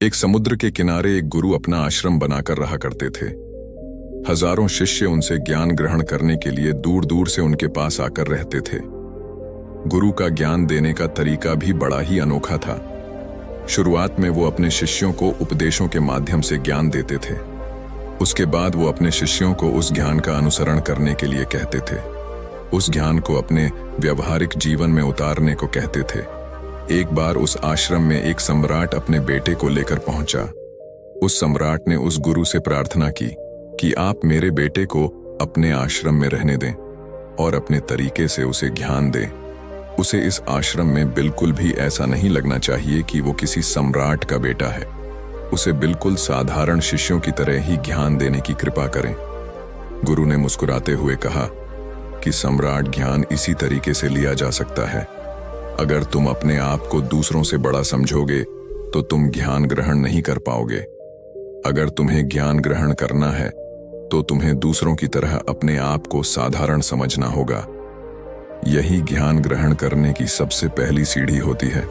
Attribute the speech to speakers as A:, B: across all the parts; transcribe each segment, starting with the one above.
A: एक समुद्र के किनारे एक गुरु अपना आश्रम बनाकर रहा करते थे। हजारों शिष्य उनसे ज्ञान ग्रहण करने के लिए दूर दूर से उनके पास आकर रहते थे। गुरु का ज्ञान देने का तरीका भी बड़ा ही अनोखा था। शुरुआत में वो अपने शिष्यों को उपदेशों के माध्यम से ज्ञान देते थे। उसके बाद वो अपने शिष्यों को उस ज्ञान का अनुसरण करने के लिए कहते थे। उस ज्ञान को अपने व्यवहारिक जीवन में उतारने को कहते थे। एक बार उस आश्रम में एक सम्राट अपने बेटे को लेकर पहुंचा। उस सम्राट ने उस गुरु से प्रार्थना की कि आप मेरे बेटे को अपने आश्रम में रहने दें और अपने तरीके से उसे ज्ञान दें। उसे इस आश्रम में बिल्कुल भी ऐसा नहीं लगना चाहिए कि वो किसी सम्राट का बेटा है। उसे बिल्कुल साधारण शिष्यों की तरह ही ज्ञान देने की कृपा करें। गुरु ने मुस्कुराते हुए कहा कि सम्राट ज्ञान इसी तरीके से लिया जा सकता है। अगर तुम अपने आप को दूसरों से बड़ा समझोगे तो तुम ज्ञान ग्रहण नहीं कर पाओगे। अगर तुम्हें ज्ञान ग्रहण करना है तो तुम्हें दूसरों की तरह अपने आप को साधारण समझना होगा। यही ज्ञान ग्रहण करने की सबसे पहली सीढ़ी होती है।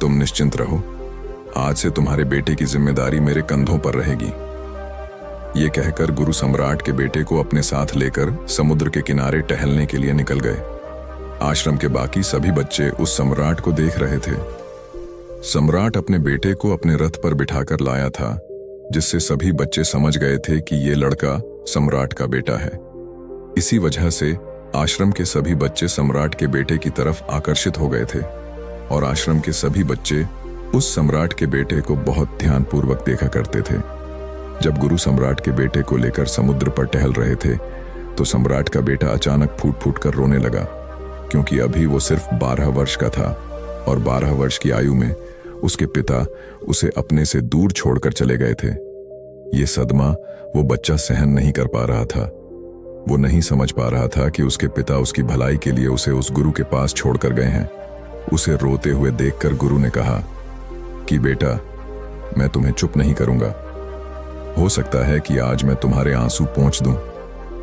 A: तुम निश्चिंत रहो, आज से तुम्हारे बेटे की जिम्मेदारी मेरे कंधों पर रहेगी। ये कहकर गुरु सम्राट के बेटे को अपने साथ लेकर समुद्र के किनारे टहलने के लिए निकल गए। आश्रम के बाकी सभी बच्चे उस सम्राट को देख रहे थे। सम्राट अपने बेटे को अपने रथ पर बिठाकर लाया था, जिससे सभी बच्चे समझ गए थे कि ये लड़का सम्राट का बेटा है। इसी वजह से आश्रम के सभी बच्चे सम्राट के बेटे की तरफ आकर्षित हो गए थे और आश्रम के सभी बच्चे उस सम्राट के बेटे को बहुत ध्यानपूर्वक देखा करते थे। जब गुरु सम्राट के बेटे को लेकर समुद्र पर टहल रहे थे तो सम्राट का बेटा अचानक फूट फूट कर रोने लगा, क्योंकि अभी वो सिर्फ 12 वर्ष का था और 12 वर्ष की आयु में उसके पिता उसे अपने से दूर छोड़कर चले गए थे। ये सदमा वो बच्चा सहन नहीं कर पा रहा था। वो नहीं समझ पा रहा था कि उसके पिता उसकी भलाई के लिए उसे उस गुरु के पास छोड़कर गए हैं। उसे रोते हुए देखकर गुरु ने कहा कि बेटा, मैं तुम्हें चुप नहीं करूंगा। हो सकता है कि आज मैं तुम्हारे आंसू पोंछ दूं,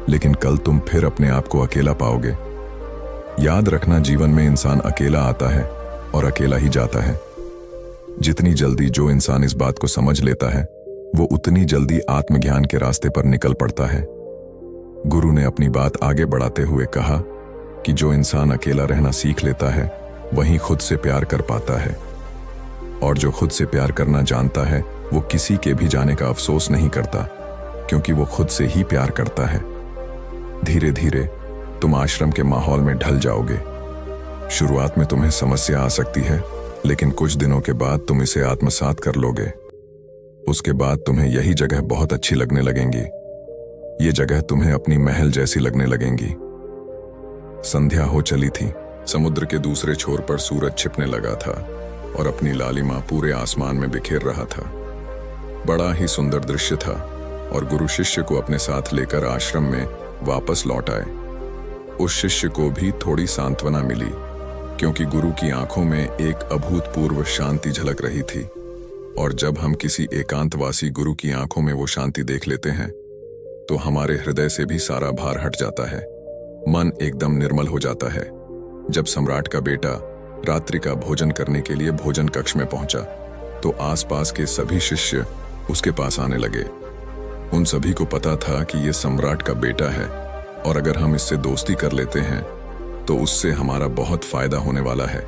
A: लेकिन कल तुम फिर अपने आप को अकेला पाओगे। याद रखना, जीवन में इंसान अकेला आता है और अकेला ही जाता है। जितनी जल्दी जो इंसान इस बात को समझ लेता है, वो उतनी जल्दी आत्मज्ञान के रास्ते पर निकल पड़ता है। गुरु ने अपनी बात आगे बढ़ाते हुए कहा कि जो इंसान अकेला रहना सीख लेता है, वही खुद से प्यार कर पाता है, और जो खुद से प्यार करना जानता है वो किसी के भी जाने का अफसोस नहीं करता, क्योंकि वो खुद से ही प्यार करता है। धीरे धीरे तुम आश्रम के माहौल में ढल जाओगे। शुरुआत में तुम्हें समस्या आ सकती है, लेकिन कुछ दिनों के बाद तुम इसे आत्मसात कर लोगे। उसके बाद तुम्हें यही जगह बहुत अच्छी लगने लगेंगी। ये जगह तुम्हें अपनी महल जैसी लगने लगेंगी। संध्या हो चली थी। समुद्र के दूसरे छोर पर सूरज छिपने लगा था और अपनी लालिमा पूरे आसमान में बिखेर रहा था। बड़ा ही सुंदर दृश्य था और गुरु शिष्य को अपने साथ लेकर आश्रम में वापस लौट आए। उस शिष्य को भी थोड़ी सांत्वना मिली, क्योंकि गुरु की आंखों में एक अभूतपूर्व शांति झलक रही थी। और जब हम किसी एकांतवासी गुरु की आंखों में वो शांति देख लेते हैं तो हमारे हृदय से भी सारा भार हट जाता है। मन एकदम निर्मल हो जाता है। जब सम्राट का बेटा रात्रि का भोजन करने के लिए भोजन कक्ष में पहुंचा तो आसपास के सभी शिष्य उसके पास आने लगे। उन सभी को पता था कि ये सम्राट का बेटा है और अगर हम इससे दोस्ती कर लेते हैं तो उससे हमारा बहुत फायदा होने वाला है।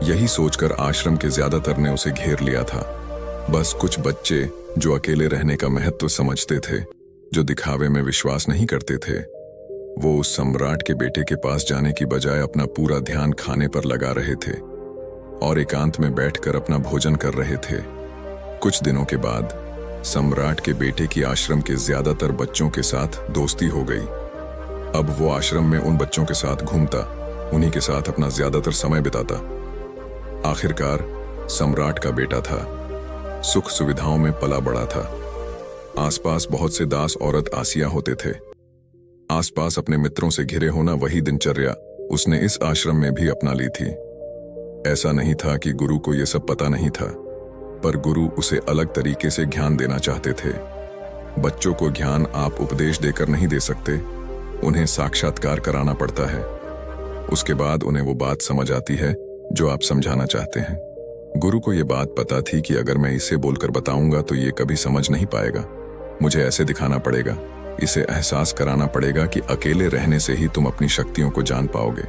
A: यही सोचकर आश्रम के ज्यादातर ने उसे घेर लिया था। बस कुछ बच्चे जो अकेले रहने का महत्व समझते थे, जो दिखावे में विश्वास नहीं करते थे, वो उस सम्राट के बेटे के पास जाने की बजाय अपना पूरा ध्यान खाने पर लगा रहे थे और एकांत में बैठकर अपना भोजन कर रहे थे। कुछ दिनों के बाद सम्राट के बेटे की आश्रम के ज्यादातर बच्चों के साथ दोस्ती हो गई। अब वो आश्रम में उन बच्चों के साथ घूमता, उन्हीं के साथ अपना ज्यादातर समय बिताता। आखिरकार सम्राट का बेटा था, सुख सुविधाओं में पला बड़ा था। आसपास बहुत से दास औरत आसिया होते थे। आसपास अपने मित्रों से घिरे होना वही दिनचर्या उसने इस आश्रम में भी अपना ली थी। ऐसा नहीं था कि गुरु को यह सब पता नहीं था, पर गुरु उसे अलग तरीके से ज्ञान देना चाहते थे। बच्चों को ज्ञान आप उपदेश देकर नहीं दे सकते, उन्हें साक्षात्कार कराना पड़ता है। उसके बाद उन्हें वो बात समझ आती है जो आप समझाना चाहते हैं। गुरु को ये बात पता थी कि अगर मैं इसे बोलकर बताऊंगा तो ये कभी समझ नहीं पाएगा। मुझे ऐसे दिखाना पड़ेगा, इसे एहसास कराना पड़ेगा कि अकेले रहने से ही तुम अपनी शक्तियों को जान पाओगे।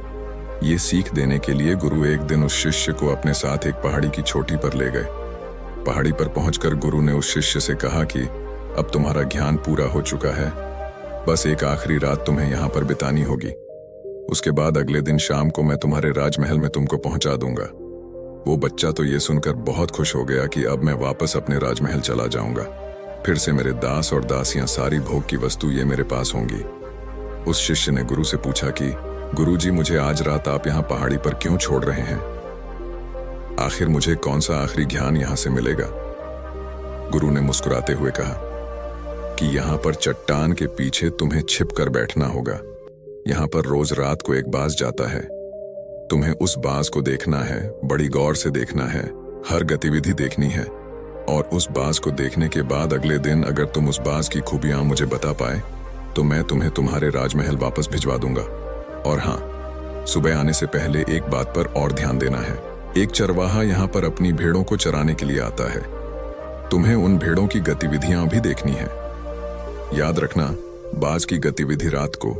A: ये सीख देने के लिए गुरु एक दिन उस शिष्य को अपने साथ एक पहाड़ी की चोटी पर ले गए। पहाड़ी पर पहुंचकर गुरु ने उस शिष्य से कहा कि अब तुम्हारा ज्ञान पूरा हो चुका है, बस एक आखिरी रात तुम्हें यहाँ पर बितानी होगी। उसके बाद अगले दिन शाम को मैं तुम्हारे राजमहल में तुमको पहुंचा दूंगा। वो बच्चा तो ये सुनकर बहुत खुश हो गया कि अब मैं वापस अपने राजमहल चला जाऊंगा। फिर से मेरे दास और दासियां, सारी भोग की वस्तु ये मेरे पास होंगी। उस शिष्य ने गुरु से पूछा कि गुरुजी, मुझे आज रात आप यहाँ पहाड़ी पर क्यों छोड़ रहे हैं? आखिर मुझे कौन सा आखिरी ज्ञान यहाँ से मिलेगा? गुरु ने मुस्कुराते हुए कहा कि यहाँ पर चट्टान के पीछे तुम्हें छिप कर बैठना होगा। यहाँ पर रोज रात को एक बाज जाता है। तुम्हें उस बाज को देखना है, बड़ी गौर से देखना है, हर गतिविधि देखनी है। और उस बाज को देखने के बाद अगले दिन अगर तुम उस बाज की खूबियां मुझे बता पाए तो मैं तुम्हें तुम्हारे राजमहल वापस भिजवा दूंगा। और हाँ, सुबह आने से पहले एक बात पर और ध्यान देना है। एक चरवाहा यहाँ पर अपनी भेड़ों को चराने के लिए आता है। तुम्हें उन भेड़ों की गतिविधियां भी देखनी है। याद रखना, बाज की गतिविधि रात को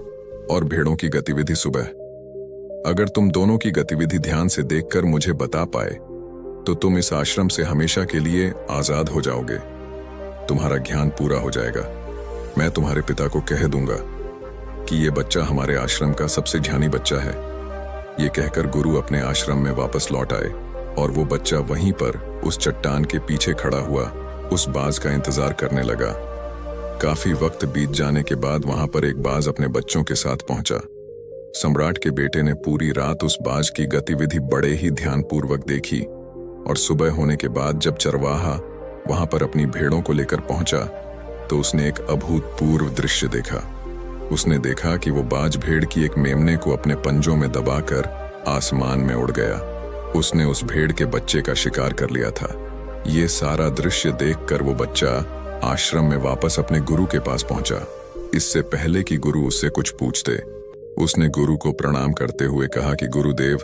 A: और भेड़ों की गतिविधि सुबह। अगर तुम दोनों की गतिविधि ध्यान से देखकर मुझे बता पाए तो तुम इस आश्रम से हमेशा के लिए आजाद हो जाओगे। तुम्हारा ज्ञान पूरा हो जाएगा। मैं तुम्हारे पिता को कह दूंगा कि ये बच्चा हमारे आश्रम का सबसे ध्यानी बच्चा है। ये कहकर गुरु अपने आश्रम में वापस लौट आए और वो बच्चा वहीं पर उस चट्टान के पीछे खड़ा हुआ उस बाज का इंतजार करने लगा। काफी वक्त बीत जाने के बाद वहां पर एक बाज अपने बच्चों के साथ पहुंचा। सम्राट के बेटे ने पूरी रात उस बाज की गतिविधि बड़े ही ध्यानपूर्वक देखी और सुबह होने के बाद जब चरवाहा वहां पर अपनी भेड़ों को लेकर पहुंचा तो उसने एक अभूतपूर्व दृश्य देखा। उसने देखा कि वो बाज भेड़ की एक मेमने को अपने पंजों में दबाकर आसमान में उड़ गया। उसने उस भेड़ के बच्चे का शिकार कर लिया था। ये सारा दृश्य देखकर वो बच्चा आश्रम में वापस अपने गुरु के पास पहुंचा। इससे पहले कि गुरु उससे कुछ पूछते, उसने गुरु को प्रणाम करते हुए कहा कि गुरुदेव,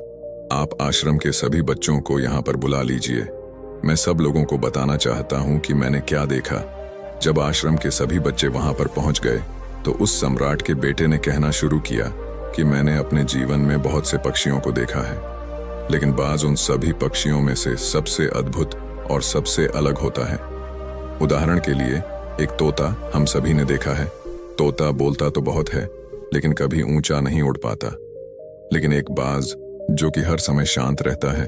A: आप आश्रम के सभी बच्चों को यहाँ पर बुला लीजिए। मैं सब लोगों को बताना चाहता हूँ कि मैंने क्या देखा। जब आश्रम के सभी बच्चे वहां पर पहुंच गए तो उस सम्राट के बेटे ने कहना शुरू किया कि मैंने अपने जीवन में बहुत से पक्षियों को देखा है, लेकिन बाज उन सभी पक्षियों में से सबसे अद्भुत और सबसे अलग होता है। उदाहरण के लिए, एक तोता हम सभी ने देखा है। तोता बोलता तो बहुत है लेकिन कभी ऊंचा नहीं उड़ पाता। लेकिन एक बाज जो कि हर समय शांत रहता है,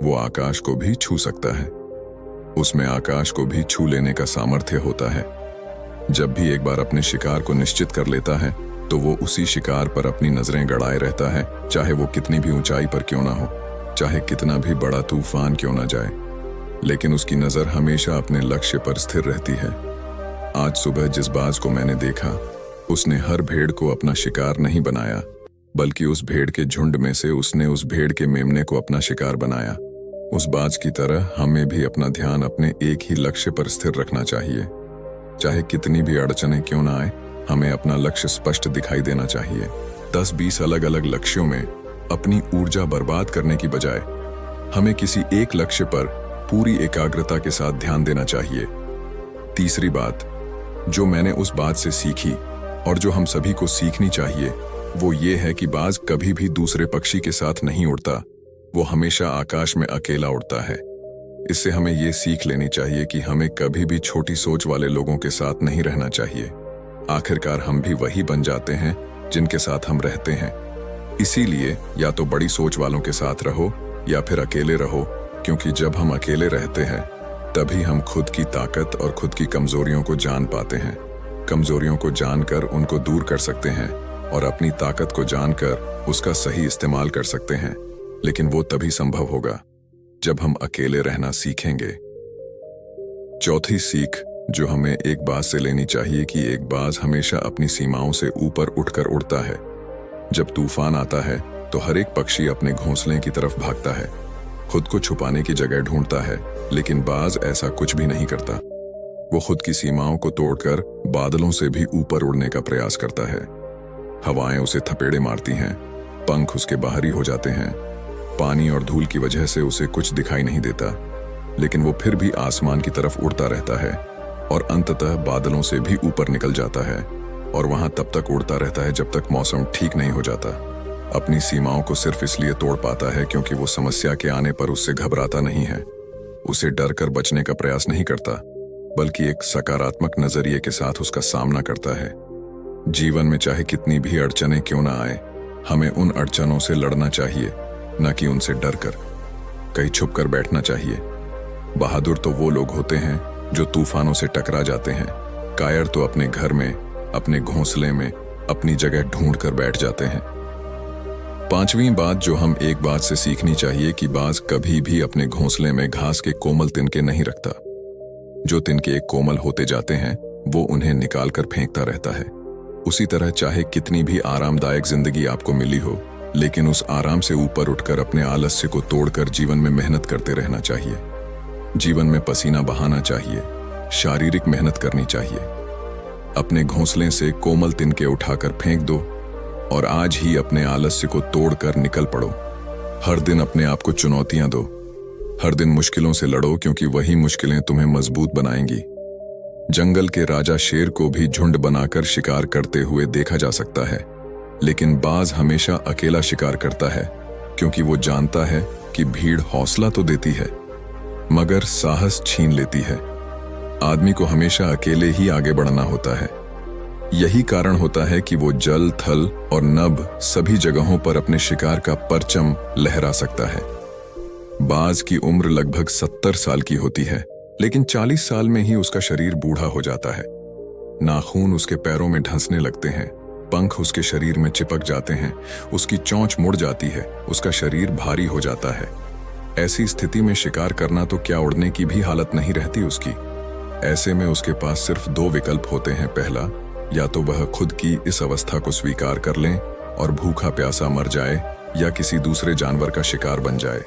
A: वो आकाश को भी छू सकता है। उसमें आकाश को भी छू लेने का सामर्थ्य होता है। जब भी एक बार अपने शिकार को निश्चित कर लेता है तो वो उसी शिकार पर अपनी नजरें गड़ाए रहता है, चाहे वो कितनी भी ऊंचाई पर क्यों ना हो, चाहे कितना भी बड़ा तूफान क्यों ना जाए, लेकिन उसकी नजर हमेशा अपने लक्ष्य पर स्थिर रहती है। आज सुबह जिस बाज को मैंने देखा, उसने हर भेड़ को अपना शिकार नहीं बनाया, बल्कि उस भेड़ के झुंड में से उसने उस भेड़ के मेमने को अपना शिकार बनाया। उस बाज की तरह हमें भी अपना ध्यान अपने एक ही लक्ष्य पर स्थिर रखना चाहिए। चाहे कितनी भी अड़चनें क्यों ना आए, हमें अपना लक्ष्य स्पष्ट दिखाई देना चाहिए। 10-20 अलग अलग लक्ष्यों में अपनी ऊर्जा बर्बाद करने की बजाय हमें किसी एक लक्ष्य पर पूरी एकाग्रता के साथ ध्यान देना चाहिए। तीसरी बात जो मैंने उस बात से सीखी और जो हम सभी को सीखनी चाहिए, वो ये है कि बाज कभी भी दूसरे पक्षी के साथ नहीं उड़ता, वो हमेशा आकाश में अकेला उड़ता है। इससे हमें ये सीख लेनी चाहिए कि हमें कभी भी छोटी सोच वाले लोगों के साथ नहीं रहना चाहिए। आखिरकार हम भी वही बन जाते हैं जिनके साथ हम रहते हैं। इसीलिए या तो बड़ी सोच वालों के साथ रहो या फिर अकेले रहो, क्योंकि जब हम अकेले रहते हैं तभी हम खुद की ताकत और खुद की कमजोरियों को जान पाते हैं। कमजोरियों को जानकर उनको दूर कर सकते हैं और अपनी ताकत को जानकर उसका सही इस्तेमाल कर सकते हैं। लेकिन वो तभी संभव होगा जब हम अकेले रहना सीखेंगे। चौथी सीख जो हमें एक बाज से लेनी चाहिए कि एक बाज हमेशा अपनी सीमाओं से ऊपर उठकर उड़ता है। जब तूफान आता है तो हर एक पक्षी अपने घोंसले की तरफ भागता है, खुद को छुपाने की जगह ढूंढता है, लेकिन बाज ऐसा कुछ भी नहीं करता। वो खुद की सीमाओं को तोड़कर बादलों से भी ऊपर उड़ने का प्रयास करता है। हवाएं उसे थपेड़े मारती हैं, पंख उसके बाहरी हो जाते हैं, पानी और धूल की वजह से उसे कुछ दिखाई नहीं देता, लेकिन वो फिर भी आसमान की तरफ उड़ता रहता है और अंततः बादलों से भी ऊपर निकल जाता है और वहां तब तक उड़ता रहता है जब तक मौसम ठीक नहीं हो जाता। अपनी सीमाओं को सिर्फ इसलिए तोड़ पाता है क्योंकि वो समस्या के आने पर उससे घबराता नहीं है, उसे डर कर बचने का प्रयास नहीं करता, बल्कि एक सकारात्मक नजरिए के साथ उसका सामना करता है। जीवन में चाहे कितनी भी अड़चनें क्यों ना आए, हमें उन अड़चनों से लड़ना चाहिए, न कि उनसे डर कर कहीं छुप कर बैठना चाहिए। बहादुर तो वो लोग होते हैं जो तूफानों से टकरा जाते हैं, कायर तो अपने घर में, अपने घोंसले में अपनी जगह ढूंढ कर बैठ जाते हैं। पांचवी बात जो हम एक बात से सीखनी चाहिए कि बाज कभी भी अपने घोंसले में घास के कोमल तिनके नहीं रखता। जो तिनके एक कोमल होते जाते हैं वो उन्हें निकाल कर फेंकता रहता है। उसी तरह चाहे कितनी भी आरामदायक जिंदगी आपको मिली हो, लेकिन उस आराम से ऊपर उठकर अपने आलस्य को तोड़कर जीवन में मेहनत करते रहना चाहिए। जीवन में पसीना बहाना चाहिए, शारीरिक मेहनत करनी चाहिए। अपने घोंसले से कोमल तिनके उठाकर फेंक दो और आज ही अपने आलस्य को तोड़कर निकल पड़ो। हर दिन अपने आप को चुनौतियां दो, हर दिन मुश्किलों से लड़ो, क्योंकि वही मुश्किलें तुम्हें मजबूत बनाएंगी। जंगल के राजा शेर को भी झुंड बनाकर शिकार करते हुए देखा जा सकता है, लेकिन बाज हमेशा अकेला शिकार करता है, क्योंकि वो जानता है कि भीड़ हौसला तो देती है मगर साहस छीन लेती है। आदमी को हमेशा अकेले ही आगे बढ़ना होता है। यही कारण होता है कि वो जल, थल और नभ सभी जगहों पर अपने शिकार का परचम लहरा सकता है। बाज की उम्र लगभग 70 साल की होती है, लेकिन 40 साल में ही उसका शरीर बूढ़ा हो जाता है। नाखून उसके पैरों में ढंसने लगते हैं, पंख उसके शरीर में चिपक जाते हैं, उसकी चोंच मुड़ जाती है, उसका शरीर भारी हो जाता है। ऐसी स्थिति में शिकार करना तो क्या, उड़ने की भी हालत नहीं रहती उसकी। ऐसे में उसके पास सिर्फ 2 विकल्प होते हैं। पहला, या तो वह खुद की इस अवस्था को स्वीकार कर लें और भूखा प्यासा मर जाए, या किसी दूसरे जानवर का शिकार बन जाए।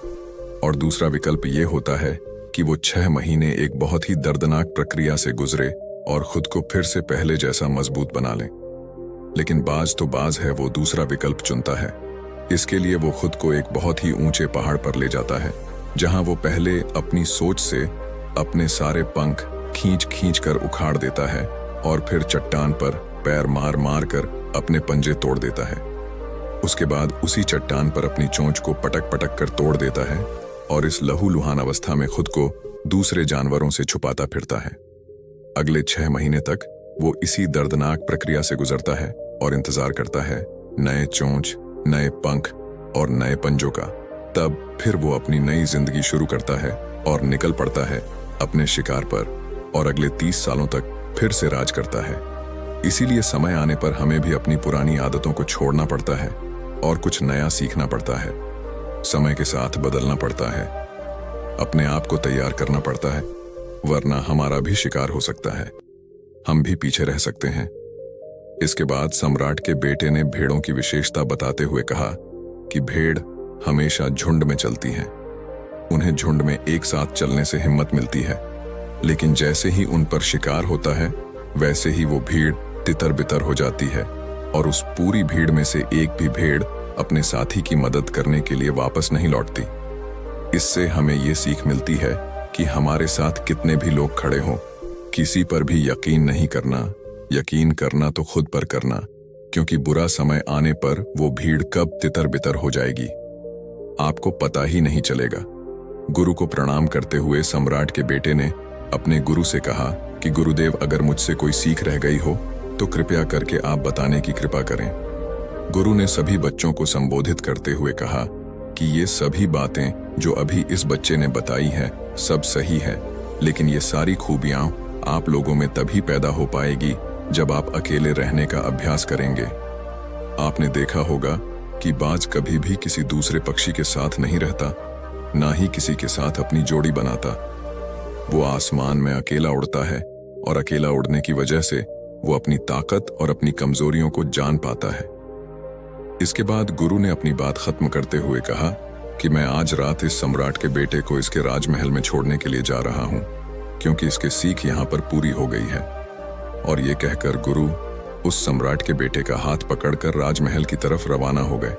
A: और दूसरा विकल्प ये होता है कि वो 6 महीने एक बहुत ही दर्दनाक प्रक्रिया से गुजरे और खुद को फिर से पहले जैसा मजबूत बना लें। लेकिन बाज तो बाज है, वो दूसरा विकल्प चुनता है। इसके लिए वो खुद को एक बहुत ही ऊंचे पहाड़ पर ले जाता है, जहां वो पहले अपनी सोच से अपने सारे पंख खींच खींच कर उखाड़ देता है और फिर चट्टान पर पैर मार मार कर अपने पंजे तोड़ देता है। उसके बाद उसी चट्टान पर अपनी चोंच को पटक पटक कर तोड़ देता है और इस लहूलुहान अवस्था में खुद को दूसरे जानवरों से छुपाता फिरता है। अगले 6 महीने तक वो इसी दर्दनाक प्रक्रिया से गुजरता है और इंतजार करता है नए चोंच, नए पंख और नए पंजों का। तब फिर वो अपनी नई जिंदगी शुरू करता है और निकल पड़ता है अपने शिकार पर और अगले 30 सालों तक फिर से राज करता है। इसीलिए समय आने पर हमें भी अपनी पुरानी आदतों को छोड़ना पड़ता है और कुछ नया सीखना पड़ता है। समय के साथ बदलना पड़ता है, अपने आप को तैयार करना पड़ता है, वरना हमारा भी शिकार हो सकता है, हम भी पीछे रह सकते हैं। इसके बाद सम्राट के बेटे ने भेड़ों की विशेषता बताते हुए कहा कि भेड़ हमेशा झुंड में चलती हैं। उन्हें झुंड में एक साथ चलने से हिम्मत मिलती है, लेकिन जैसे ही उन पर शिकार होता है वैसे ही वो भीड़ तितर बितर हो जाती है और उस पूरी भीड़ में से एक भी भेड़ अपने साथी की मदद करने के लिए वापस नहीं लौटती। इससे हमें ये सीख मिलती है कि हमारे साथ कितने भी लोग खड़े हों, किसी पर भी यकीन नहीं करना। यकीन करना तो खुद पर करना, क्योंकि बुरा समय आने पर वो भीड़ कब तितर बितर हो जाएगी आपको पता ही नहीं चलेगा। गुरु को प्रणाम करते हुए सम्राट के बेटे ने अपने गुरु से कहा कि गुरुदेव, अगर मुझसे कोई सीख रह गई हो तो कृपया करके आप बताने की कृपा करें। गुरु ने सभी बच्चों को संबोधित करते हुए कहा कि ये सभी बातें जो अभी इस बच्चे ने बताई हैं सब सही है, लेकिन ये सारी खूबियां आप लोगों में तभी पैदा हो पाएगी जब आप अकेले रहने का अभ्यास करेंगे। आपने देखा होगा कि बाज कभी भी किसी दूसरे पक्षी के साथ नहीं रहता, ना ही किसी के साथ अपनी जोड़ी बनाता। वो आसमान में अकेला उड़ता है और अकेला उड़ने की वजह से वो अपनी ताकत और अपनी कमजोरियों को जान पाता है। इसके बाद गुरु ने अपनी बात खत्म करते हुए कहा कि मैं आज रात इस सम्राट के बेटे को इसके राजमहल में छोड़ने के लिए जा रहा हूं, क्योंकि इसकी सीख यहां पर पूरी हो गई है। और ये कहकर गुरु उस सम्राट के बेटे का हाथ पकड़कर राजमहल की तरफ रवाना हो गए।